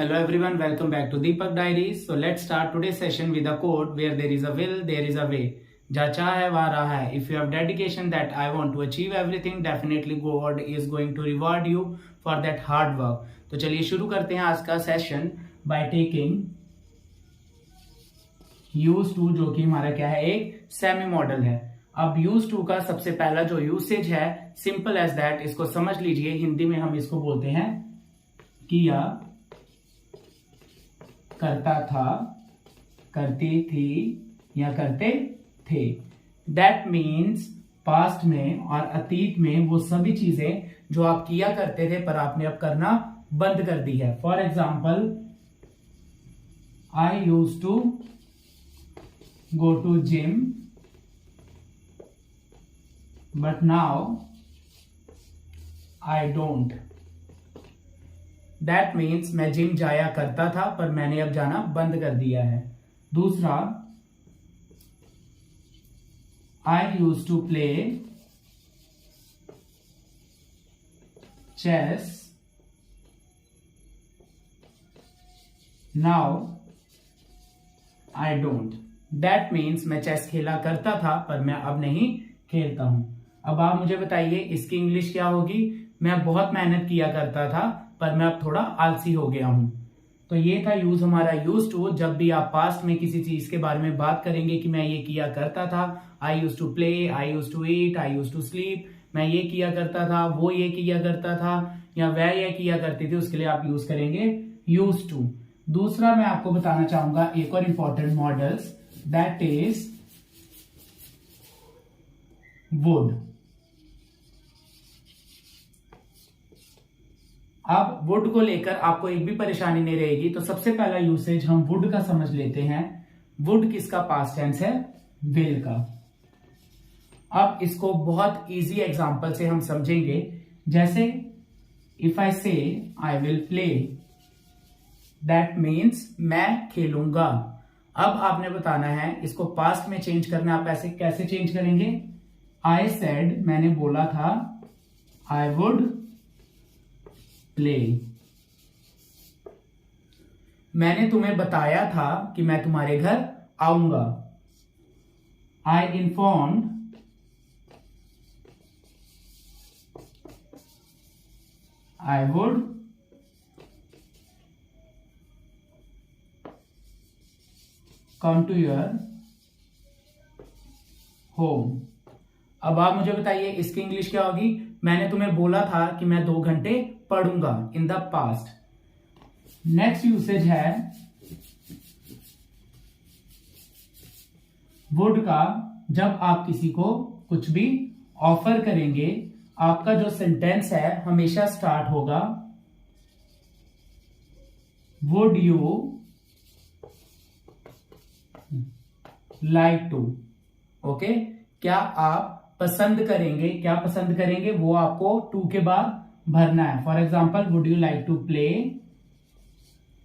Hello everyone, welcome back to Deepak Diaries. So let's start today's session with a quote where there is a will, there is a way. जहाँ चाह है वहाँ राह है. If you have dedication that I want to achieve everything, definitely God is going to reward you for that hard work. तो चलिए शुरू करते हैं आज का session by taking use to, जो कि हमारा क्या है, एक सेमी मॉडल है. अब use to का सबसे पहला जो यूसेज है, सिंपल एज दैट, इसको समझ लीजिए. हिंदी में हम इसको बोलते हैं किया करता था, करती थी या करते थे. दैट मीन्स पास्ट में और अतीत में वो सभी चीजें जो आप किया करते थे पर आपने अब करना बंद कर दी है. For example, I use to go to gym but now I don't. That means मैं जिम जाया करता था पर मैंने अब जाना बंद कर दिया है. दूसरा, I use to play chess now I don't. That means मैं चेस खेला करता था पर मैं अब नहीं खेलता हूं. अब आप मुझे बताइए इसकी इंग्लिश क्या होगी. मैं बहुत मेहनत किया करता था पर मैं अब थोड़ा आलसी हो गया हूं. तो ये था यूज हमारा यूज टू. जब भी आप पास्ट में किसी चीज के बारे में बात करेंगे कि मैं ये किया करता था, I use to play, I use to eat, I use to sleep, मैं ये किया करता था, वो ये किया करता था या वह ये किया करती थी, उसके लिए आप यूज करेंगे यूज टू. दूसरा मैं आपको बताना चाहूंगा एक और important models, that is would. अब वुड को लेकर आपको एक भी परेशानी नहीं रहेगी. तो सबसे पहला यूसेज हम वुड का समझ लेते हैं. वुड किसका पास्ट टेंस है? विल का. अब इसको बहुत इजी एग्जांपल से हम समझेंगे. जैसे इफ आई से I will play, that means मैं खेलूंगा. अब आपने बताना है इसको पास्ट में चेंज करना. आप ऐसे कैसे चेंज करेंगे? आई सेड, मैंने बोला था, आई वुड प्ले. मैंने तुम्हें बताया था कि मैं तुम्हारे घर आऊंगा. I informed I would come to your home. अब आप मुझे बताइए इसकी इंग्लिश क्या होगी. मैंने तुम्हें बोला था कि मैं 2 घंटे पढ़ूंगा, in the past. Next usage है वुड का. जब आप किसी को कुछ भी ऑफर करेंगे, आपका जो सेंटेंस है हमेशा स्टार्ट होगा would you like to. Okay, क्या आप पसंद करेंगे. क्या पसंद करेंगे वो आपको टू के बाद भरना है. For example, would you like to play.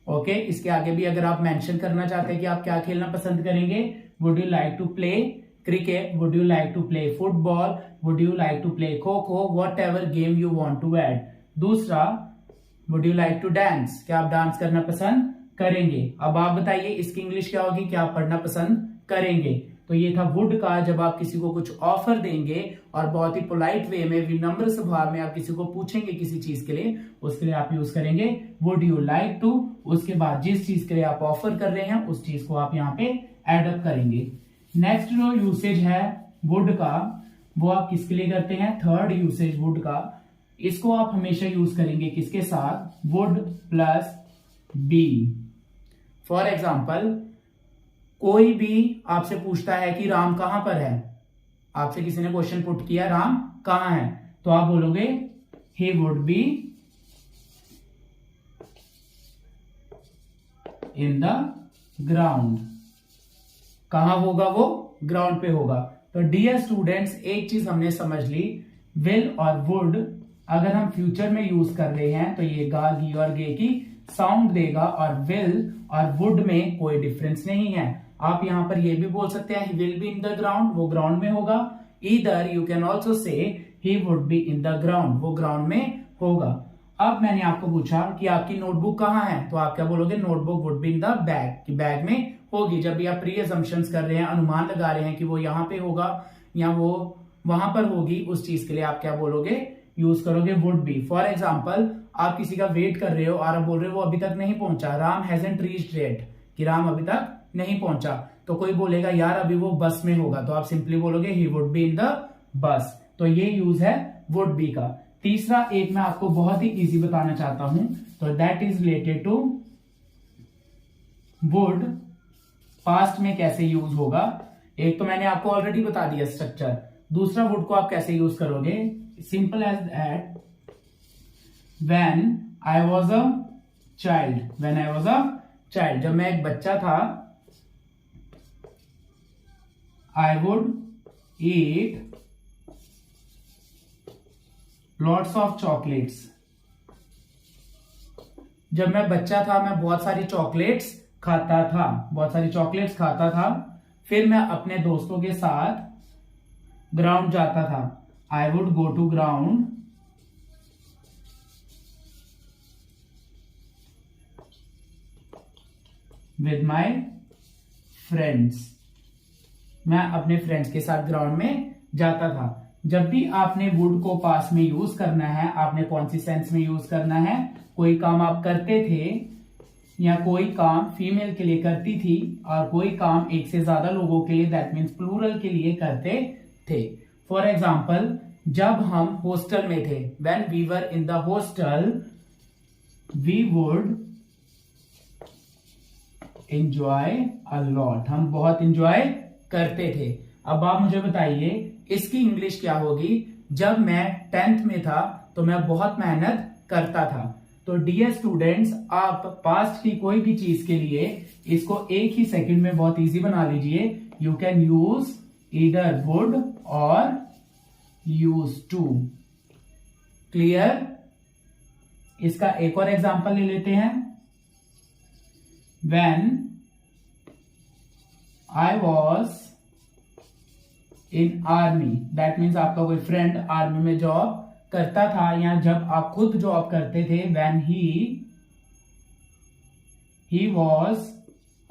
Okay, इसके आगे भी अगर आप मेंशन करना चाहते हैं कि आप क्या खेलना पसंद करेंगे, would you like to play cricket, would you like to play football, would you like to play kho kho, whatever game you want to add. दूसरा, would you like to dance, क्या आप डांस करना पसंद करेंगे. अब आप बताइए इसकी इंग्लिश क्या होगी. क्या आप पढ़ना पसंद करेंगे. तो ये था वुड का. जब आप किसी को कुछ ऑफर देंगे और बहुत ही पोलाइट वे में, विनम्र स्वभाव में आप किसी को पूछेंगे किसी चीज के लिए, उसके लिए आप यूज करेंगे वुड यू लाइक टू. उसके बाद जिस चीज के लिए आप ऑफर कर रहे हैं उस चीज को आप यहाँ पे एडअप करेंगे. नेक्स्ट जो यूसेज है वुड का, वो आप किसके लिए करते हैं? थर्ड यूसेज वुड का. इसको आप हमेशा यूज करेंगे किसके साथ? Would plus be. For example, कोई भी आपसे पूछता है कि राम कहां पर है. आपसे किसी ने क्वेश्चन पुट किया राम कहां है, तो आप बोलोगे he would be in the ground. कहां होगा वो? ग्राउंड पे होगा. तो डियर स्टूडेंट्स, एक चीज हमने समझ ली, विल और वुड अगर हम फ्यूचर में यूज कर रहे हैं तो ये गा, गी और गे की साउंड देगा और विल और वुड में कोई डिफरेंस नहीं है. आप यहां पर ये भी बोल सकते हैं he will be in the ground, वो ग्राउंड में होगा. Either you can also say he would be in the ground, वो ग्राउंड में होगा. अब मैंने आपको पूछा कि आपकी नोटबुक कहाँ है, तो आप क्या बोलोगे, notebook would be in the bag, कि बैग में होगी। जब भी आप प्री अजम्पशंस कर रहे हैं, अनुमान लगा रहे हैं कि वो यहाँ पे होगा या वो वहां पर होगी, उस चीज के लिए आप क्या बोलोगे, यूज करोगे वुड बी। फॉर एग्जाम्पल, आप किसी का वेट कर रहे हो और आप बोल रहे हो वो अभी तक नहीं पहुंचा, राम हैजंट रीच्ड येट, कि राम अभी तक नहीं पहुंचा। तो कोई बोलेगा यार अभी वो बस में होगा, तो आप सिंपली बोलोगे he would be in the bus. तो ये यूज है वुड बी का। तीसरा एक मैं आपको बहुत ही इजी बताना चाहता हूं, तो that is related to would past में कैसे यूज होगा। एक तो मैंने आपको ऑलरेडी बता दिया स्ट्रक्चर, दूसरा वुड को आप कैसे यूज करोगे, simple as that, when I was a child, when I was a child, जब मैं एक बच्चा था, I would eat lots of chocolates. जब मैं बच्चा था मैं बहुत सारी चॉकलेट्स खाता था, बहुत सारी चॉकलेट्स खाता था। फिर मैं अपने दोस्तों के साथ ग्राउंड जाता था, I would go to ground with my friends, मैं अपने फ्रेंड्स के साथ ग्राउंड में जाता था। जब भी आपने वुड को पास में यूज करना है, आपने कौन सी सेंस में यूज करना है, कोई काम आप करते थे या कोई काम फीमेल के लिए करती थी और कोई काम एक से ज्यादा लोगों के लिए, दैट मीन्स प्लूरल के लिए करते थे। फॉर एग्जाम्पल, जब हम हॉस्टल में थे, when we were in the hostel, we would enjoy a lot, हम बहुत एंजॉय करते थे। अब आप मुझे बताइए इसकी इंग्लिश क्या होगी। जब मैं 10th में था तो मैं बहुत मेहनत करता था। तो डियर स्टूडेंट्स, आप पास्ट की कोई भी चीज के लिए इसको एक ही सेकंड में बहुत इजी बना लीजिए। You can use either would और यूज टू। क्लियर? इसका एक और एग्जांपल ले लेते हैं। When I was in army, that means आपका कोई फ्रेंड आर्मी में जॉब करता था, या जब आप खुद जॉब करते थे, when he was,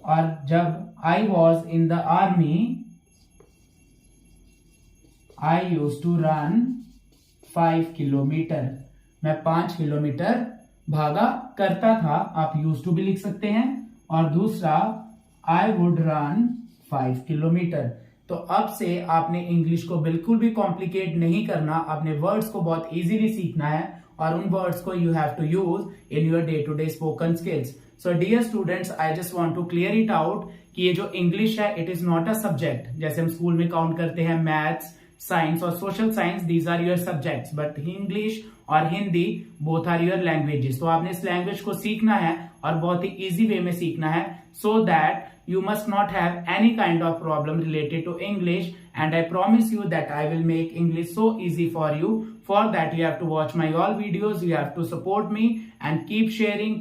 और जब I was in the army, I used to run 5 kilometre, मैं 5 किलोमीटर भागा करता था। आप यूज टू भी लिख सकते हैं। और दूसरा, आई वुड रन 5 किलोमीटर। तो अब से आपने इंग्लिश को बिल्कुल भी कॉम्प्लिकेट नहीं करना, अपने वर्ड्स को बहुत इजीली सीखना है और उन वर्ड्स को you have to use in your day to day spoken skills. So dear students, I just want to clear it out कि ये जो इंग्लिश है, it is not a subject. जैसे हम स्कूल में काउंट करते हैं मैथ्स, साइंस और social science, these are your subjects, but English और Hindi both are your languages. तो आपने इस लैंग्वेज को सीखना है और बहुत ही इजी वे में सीखना है, so that you must not have any kind of problem related to English, and I promise you that I will make English so easy for you. For that you have to watch my all videos, you have to support me and keep sharing.